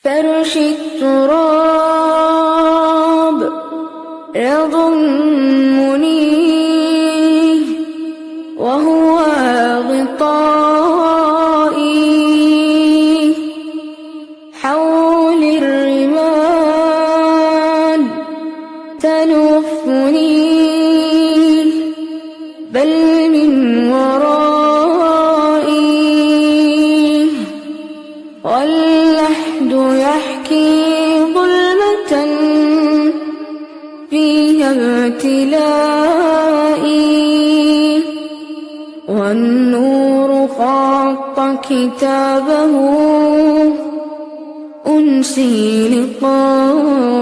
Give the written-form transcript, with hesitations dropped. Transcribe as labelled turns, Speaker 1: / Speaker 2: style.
Speaker 1: فرش التراب يضمني وهو غطائي، حولي الرمال تلفني بل من ورائي، واللحد يحكي ظلمة فيها ابتلائي، والنور خط كتابه أنسي لقائي.